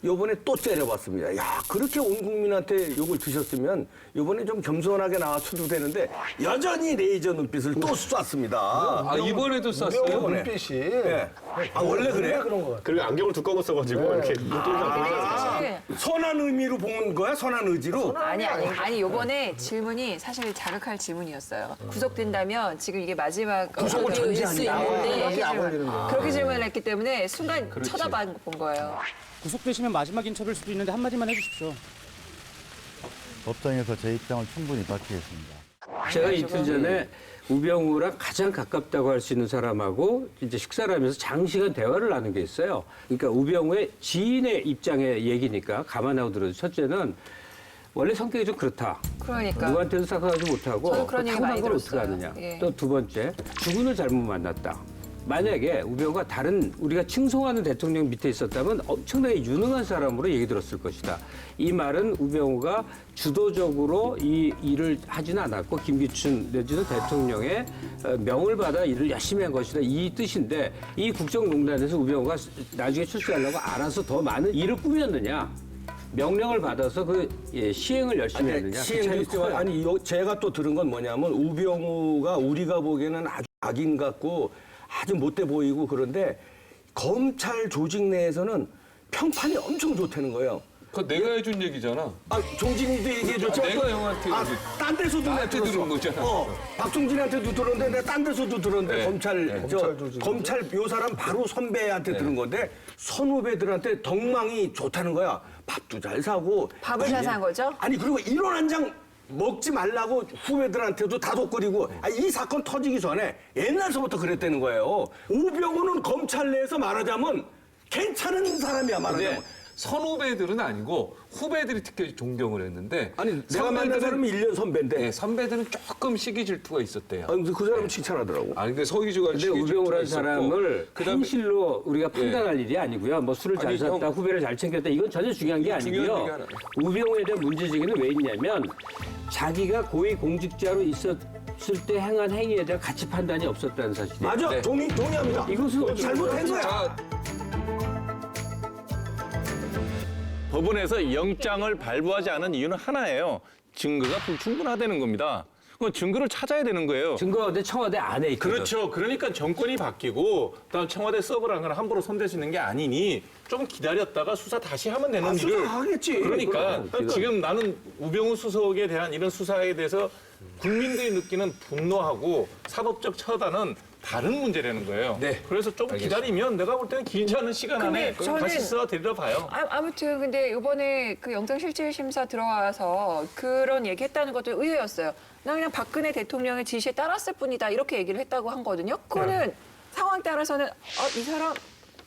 요번에 또 때려봤습니다. 야, 그렇게 온 국민한테 욕을 드셨으면 요번에 좀 겸손하게 나왔어도 되는데 여전히 레이저 눈빛을 또 쐈습니다. 아, 이번에도 쐈어요? 이번에. 눈빛이. 네. 아, 원래 그래? 그런 거 같아. 그리고 안경을 두꺼워 써가지고 이렇게 눈동자 선한 의미로 본 거야? 선한 의지로? 아니 요번에 질문이 사실 자극할 질문이었어요. 구속된다면 지금 이게 마지막 구속을 전제하는 약 올리는 거. 그렇게 질문을 했기 때문에 순간 쳐다본 거예요. 구속되시면 마지막 인터뷰일 수도 있는데 한마디만 해주십시오. 법정에서 제 입장을 충분히 밝히겠습니다. 제가 이틀 전에 우병우랑 가장 가깝다고 할 수 있는 사람하고 이제 식사를 하면서 장시간 대화를 나눈 게 있어요. 그러니까 우병우의 지인의 입장의 얘기니까 감안하고 들어요. 첫째는 원래 성격이 좀 그렇다. 그러니까. 누구한테도 사과하지 못하고 저도 그런 얘기 많이 걸 어떻게 들었어요. 하느냐. 예. 또 두 번째, 주군을 잘못 만났다. 만약에 우병우가 다른 우리가 칭송하는 대통령 밑에 있었다면 엄청나게 유능한 사람으로 얘기 들었을 것이다. 이 말은 우병우가 주도적으로 이 일을 하지는 않았고 김기춘 내지는 대통령의 명을 받아 일을 열심히 한 것이다. 이 뜻인데 이 국정농단에서 우병우가 나중에 출세하려고 알아서 더 많은 일을 꾸몄느냐. 명령을 받아서 그 시행을 열심히 했느냐. 시행도 있어요. 아니, 제가 또 들은 건 뭐냐면 우병우가 우리가 보기에는 아주 악인 같고 아주 못돼 보이고 그런데 검찰 조직 내에서는 평판이 엄청 좋다는 거예요. 그거 내가 해준 얘기잖아. 아, 종진이도 얘기해줬죠. 내가 형한테 딴 데서도 나한테 내가 들은 거잖아. 박종진한테도 들었는데 내가 딴 데서도 들었는데 네. 검찰 요 사람 바로 선배한테 들은 건데 선후배들한테 덕망이 좋다는 거야. 밥도 잘 사고. 밥을 잘 산 거죠? 아니 그리고 일원 한 장 먹지 말라고 후배들한테도 다독거리고 이 사건 터지기 전에 옛날서부터 그랬다는 거예요. 우병우는 검찰 내에서 말하자면 괜찮은 사람이야 말하자면. 선후배들은 아니고 후배들이 특히 존경을 했는데 아니 내가 만난 사람은 1년 선배인데 네, 선배들은 조금 시기 질투가 있었대요. 아니, 그 사람은 칭찬하더라고. 아니 근데 서기주가 근데 우병우라는 사람을 그다음에 현실로 우리가 판단할 일이 아니고요. 뭐 술을 잘 아니, 샀다, 형. 후배를 잘 챙겼다 이건 전혀 중요한 게 중요한 얘기 아니고요. 하나. 우병우에 대한 문제제기는 왜 있냐면 자기가 고위 공직자로 있었을 때 행한 행위에 대한 가치 판단이 없었다는 사실이에요. 맞아, 네. 동의합니다. 이것은 잘못한 거야. 자, 법원에서 영장을 발부하지 않은 이유는 하나예요. 증거가 불충분하다는 겁니다. 그럼 증거를 찾아야 되는 거예요. 증거가 근데 청와대 안에 있거든. 그렇죠. 그러니까 정권이 바뀌고 그다음 청와대 서버라는 걸 함부로 손댈 수 있는 게 아니니 좀 기다렸다가 수사 다시 하면 되는 일을 수사하겠지. 그러니까 지금 나는 우병우 수석에 대한 이런 수사에 대해서 국민들이 느끼는 분노하고 사법적 처단은 다른 문제라는 거예요. 네. 그래서 좀 기다리면 내가 볼 때는 길지 않은 시간 안에 근데 저는- 다시 수사 데리러 봐요. 아무튼 근데 이번에 그 영장실질심사 들어와서 그런 얘기했다는 것도 의외였어요. 나 그냥 박근혜 대통령의 지시에 따랐을 뿐이다 이렇게 얘기를 했다고 하거든요. 그거는 상황 따라서는 이 사람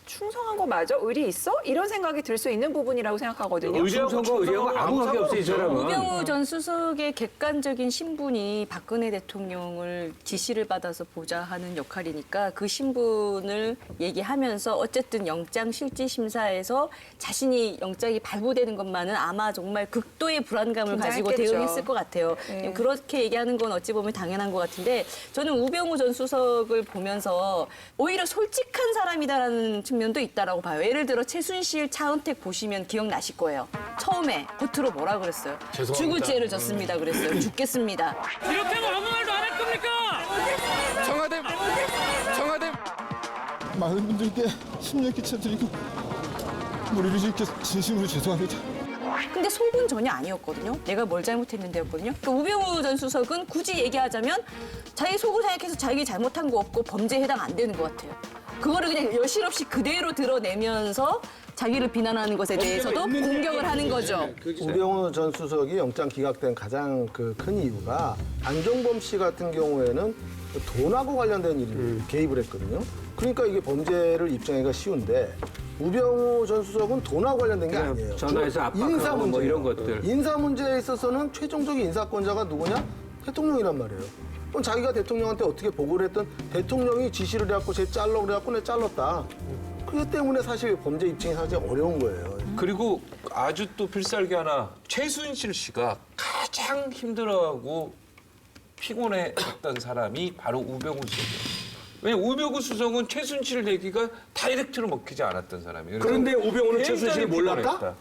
충성한 거 맞아? 의리 있어? 이런 생각이 들 수 있는 부분이라고 생각하거든요. 충성과 의리하고 아무 관계 없어 이 사람은. 우병우 전 수석의 객관적인 신분이 박근혜 대통령을 지시를 받아서 보좌하는 역할이니까 그 신분을 얘기하면서 어쨌든 영장 실질 심사에서 자신이 영장이 발부되는 것만은 아마 정말 극도의 불안감을 가지고 긴장했겠죠. 대응했을 것 같아요. 네. 그렇게 얘기하는 건 어찌 보면 당연한 것 같은데 저는 우병우 전 수석을 보면서 오히려 솔직한 사람이다라는 면도 있다라고 봐요. 예를 들어 최순실, 차은택 보시면 기억나실 거예요. 처음에 겉으로 뭐라 그랬어요? 죽을 죄를 졌습니다 그랬어요. 죽겠습니다. 이렇게 하고 아무 말도 안 할 겁니까? 청와대 많은 분들께 심려 끼쳐드리고 무리를 일으켜 진심으로 죄송합니다. 근데 속은 전혀 아니었거든요. 내가 뭘 잘못했는데였거든요. 그러니까 우병우 전 수석은 굳이 얘기하자면 자기 속을 생각해서 자기 잘못한 거 없고 범죄에 해당 안 되는 것 같아요. 그거를 그냥 여실없이 그대로 드러내면서 자기를 비난하는 것에 대해서도 공격을 하는 거죠. 우병우 전 수석이 영장 기각된 가장 큰 이유가 안경범 씨 같은 경우에는 돈하고 관련된 일을 개입을 했거든요. 그러니까 이게 범죄를 입증하기가 쉬운데 우병우 전 수석은 돈하고 관련된 게 아니에요. 전화해서 압박하고 인사 문제 뭐 이런 것들. 인사 문제에 있어서는 최종적인 인사권자가 누구냐? 대통령이란 말이에요. 그럼 자기가 대통령한테 어떻게 보고를 했던 대통령이 지시를 해갖고 쟤 잘라 그래갖고 내가 잘랐다. 그게 때문에 사실 범죄 입증이 사실 어려운 거예요. 그리고 아주 또 필살기 하나 최순실 씨가 가장 힘들어하고 피곤해했던 사람이 바로 우병우 수석이에요. 왜냐면 우병우 수석은 최순실 얘기가 다이렉트로 먹히지 않았던 사람이에요. 그런데 우병우는 굉장히 최순실을 몰랐다? 피곤했다.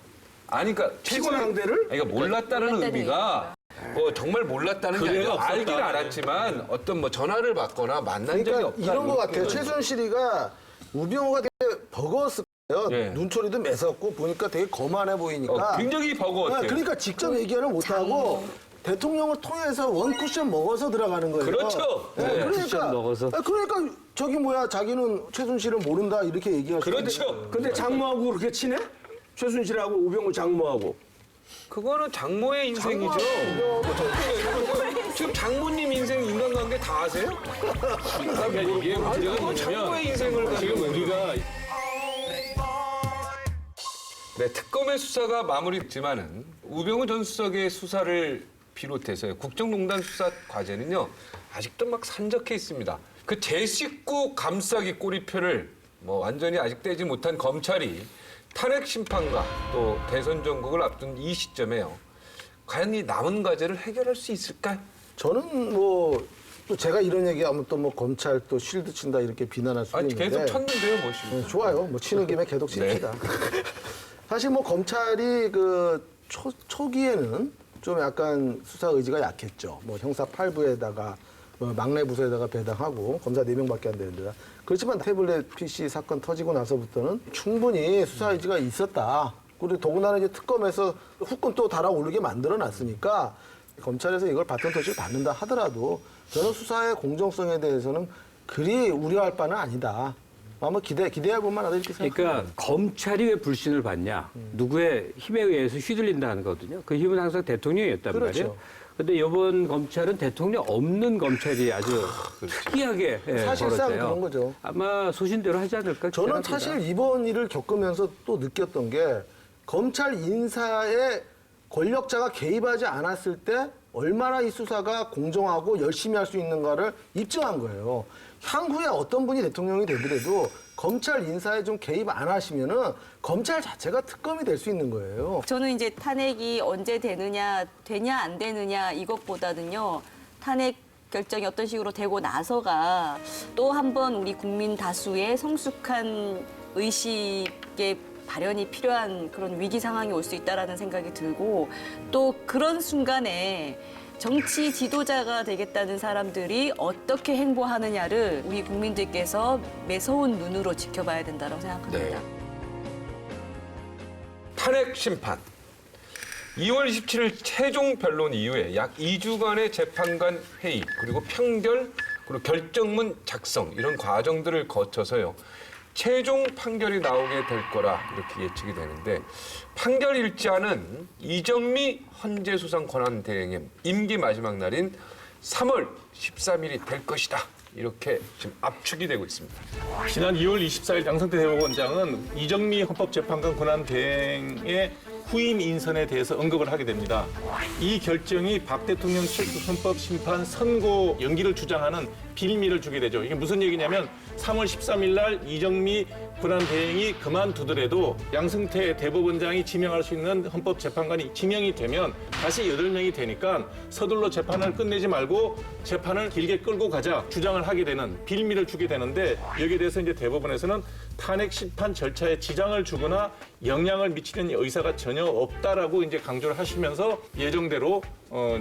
아니, 그러니까 피곤한데를? 그러니까 몰랐다는 몰랐다는 의미가 뭐 정말 몰랐다는 게 아니라 알긴 알았지만 어떤 뭐 전화를 받거나 만난 적이 그러니까 없다. 이런 것 같아요. 최순실이가 우병우가 되게 버거웠을 거예요. 네. 눈초리도 매섭고 보니까 되게 거만해 보이니까. 굉장히 버거웠대요. 그러니까 직접 얘기를 못하고 대통령을 통해서 원 쿠션 먹어서 들어가는 거예요. 그렇죠. 네. 쿠션 먹어서. 그러니까 저기 뭐야 자기는 최순실을 모른다 이렇게 얘기할 수 그렇죠. 근데 장모하고 그렇게 친해? 최순실하고 우병우 장모하고. 그거는 장모의 인생이죠. 지금 장모님 인생 인간관계 다 아세요? 그러니까 이게 문제가 뭐냐면 장모의 인생을 지금 가지고 우리가 네, 특검의 수사가 마무리됐지만은 우병우 전 수석의 수사를 비롯해서 국정농단 수사 과제는요 아직도 막 산적해 있습니다. 그 제 식구 감싸기 꼬리표를 뭐 완전히 아직 떼지 못한 검찰이 탄핵 심판과 또 대선 전국을 앞둔 이 시점에요. 과연 이 남은 과제를 해결할 수 있을까요? 저는 뭐 또 제가 이런 얘기하면 또 뭐 검찰 또 쉴드 친다 이렇게 비난할 수도 아니 있는데 계속 쳤는데요, 뭐 지금. 네, 좋아요. 뭐 치는 김에 계속 칩시다. 사실 뭐 검찰이 그 초기에는 좀 약간 수사 의지가 약했죠. 뭐 형사 8부에다가 뭐 막내 부서에다가 배당하고 검사 4명밖에 안 되는데 그렇지만 태블릿 PC 사건 터지고 나서부터는 충분히 수사 의지가 있었다. 그리고 더군다나 이제 특검에서 후끈 또 달아오르게 만들어놨으니까 검찰에서 이걸 바톤 터치를 받는다 하더라도 저는 수사의 공정성에 대해서는 그리 우려할 바는 아니다. 한번 기대해 볼 만하다 이렇게 생각합니다. 그러니까 검찰이 왜 불신을 받냐? 누구의 힘에 의해서 휘둘린다는 거거든요. 그 힘은 항상 대통령이었단 그렇죠. 말이에요. 근데 이번 검찰은 대통령 없는 검찰이 아주 특이하게 사실상 벌어져요. 그런 거죠. 아마 소신대로 하지 않을까? 저는 기대합니다. 사실 이번 일을 겪으면서 또 느꼈던 게 검찰 인사에 권력자가 개입하지 않았을 때 얼마나 이 수사가 공정하고 열심히 할 수 있는가를 입증한 거예요. 향후에 어떤 분이 대통령이 되더라도 검찰 인사에 좀 개입 안 하시면은 검찰 자체가 특검이 될 수 있는 거예요. 저는 이제 탄핵이 언제 되냐 안 되느냐 이것보다는요. 탄핵 결정이 어떤 식으로 되고 나서가 또 한 번 우리 국민 다수의 성숙한 의식의 발현이 필요한 그런 위기 상황이 올 수 있다라는 생각이 들고 또 그런 순간에 정치 지도자가 되겠다는 사람들이 어떻게 행보하느냐를 우리 국민들께서 매서운 눈으로 지켜봐야 된다고 생각합니다. 탄핵 심판. 2월 27일 최종 변론 이후에 약 2주간의 재판관 회의 그리고 판결 그리고 결정문 작성 이런 과정들을 거쳐서요. 최종 판결이 나오게 될 거라 이렇게 예측이 되는데 판결 일자는 이정미 헌재소상 권한대행의 임기 마지막 날인 3월 13일이 될 것이다. 이렇게 지금 압축이 되고 있습니다. 지난 2월 24일 양승태 대법원장은 이정미 헌법재판관 권한대행의 후임 인선에 대해서 언급을 하게 됩니다. 이 결정이 박 대통령 헌법심판 선고 연기를 주장하는 빌미를 주게 되죠. 이게 무슨 얘기냐면 3월 13일 날 이정미 권한대행이 그만두더라도 양승태 대법원장이 지명할 수 있는 헌법재판관이 지명이 되면 다시 8명이 되니까 서둘러 재판을 끝내지 말고 재판을 길게 끌고 가자 주장을 하게 되는 빌미를 주게 되는데 여기에 대해서 이제 대법원에서는 탄핵 심판 절차에 지장을 주거나 영향을 미치는 의사가 전혀 없다라고 이제 강조를 하시면서 예정대로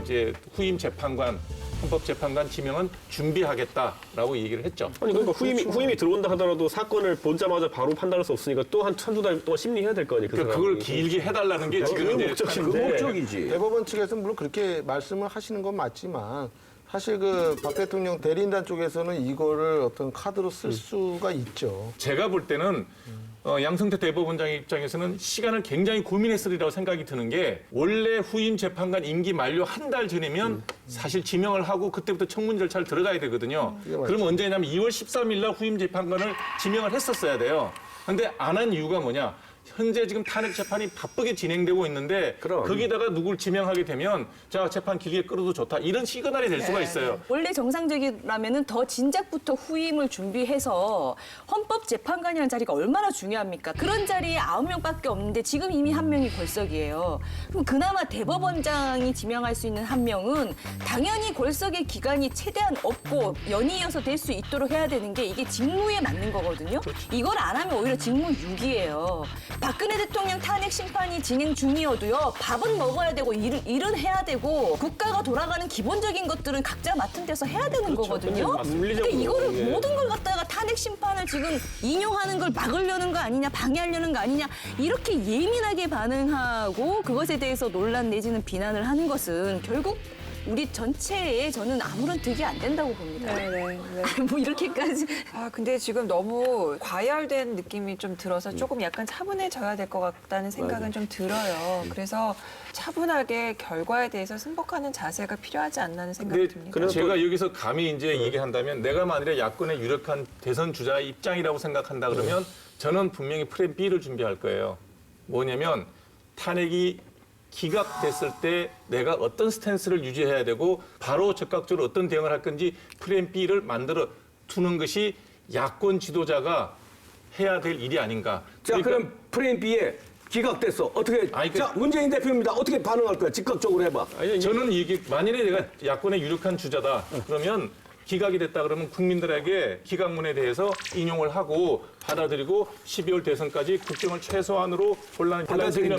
이제 후임 재판관 헌법재판관 지명은 준비하겠다라고 얘기를 했죠. 아니 그러니까 후임이 들어온다 하더라도 사건을 보자마자 바로 판단할 수 없으니까 또 한두 달 동안 심리해야 될 거 아니에요. 그러니까 그걸 길게 해달라는 게 지금 이제 목적인데. 목적이지. 대법원 측에서는 물론 그렇게 말씀을 하시는 건 맞지만 사실 그 박 대통령 대리인단 쪽에서는 이거를 어떤 카드로 쓸 수가 있죠. 제가 볼 때는 양승태 대법원장 입장에서는 시간을 굉장히 고민했으리라고 생각이 드는 게 원래 후임 재판관 임기 만료 한 달 전이면 사실 지명을 하고 그때부터 청문 절차를 들어가야 되거든요. 그럼 언제냐면 2월 13일 날 후임 재판관을 지명을 했었어야 돼요. 근데 안 한 이유가 뭐냐? 현재 지금 탄핵 재판이 바쁘게 진행되고 있는데 그럼. 거기다가 누굴 지명하게 되면 자 재판 길게 끌어도 좋다 이런 시그널이 될 수가 있어요. 원래 정상적이라면은 더 진작부터 후임을 준비해서 헌법재판관이라는 자리가 얼마나 중요합니까? 그런 자리에 9명밖에 없는데 지금 이미 1명이 골석이에요. 그럼 그나마 대법원장이 지명할 수 있는 1명은 당연히 골석의 기간이 최대한 없고 연이어서 될 수 있도록 해야 되는 게 이게 직무에 맞는 거거든요. 이걸 안 하면 오히려 직무유기예요. 박근혜 대통령 탄핵 심판이 진행 중이어도요. 밥은 먹어야 되고 일은 해야 되고 국가가 돌아가는 기본적인 것들은 각자 맡은 데서 해야 되는 거거든요. 근데 이거를 모든 걸 갖다가 탄핵 심판을 지금 인용하는 걸 막으려는 거 아니냐, 방해하려는 거 아니냐 이렇게 예민하게 반응하고 그것에 대해서 논란 내지는 비난을 하는 것은 결국 우리 전체에 저는 아무런 득이 안 된다고 봅니다. 네네. 뭐 이렇게까지. 아, 근데 지금 너무 과열된 느낌이 좀 들어서 조금 약간 차분해져야 될 것 같다는 생각은 좀 들어요. 그래서 차분하게 결과에 대해서 승복하는 자세가 필요하지 않나는 생각이 듭니다. 근데 제가 여기서 감히 이제 얘기한다면 내가 만일에 야권의 유력한 대선 주자 입장이라고 생각한다 그러면 저는 분명히 플랜 B를 준비할 거예요. 뭐냐면 탄핵이 기각됐을 때 내가 어떤 스탠스를 유지해야 되고 바로 즉각적으로 어떤 대응을 할 건지 플랜 B를 만들어 두는 것이 야권 지도자가 해야 될 일이 아닌가. 자, 그럼 프레임 B에 기각됐어. 어떻게? 자, 문재인 대표입니다. 어떻게 반응할 거야? 즉각적으로 해봐. 저는 이게 만일에 내가 야권의 유력한 주자다 그러면 기각이 됐다 그러면 국민들에게 기각문에 대해서 인용을 하고 받아들이고 12월 대선까지 국정을 최소한으로 혼란을 받아들인다.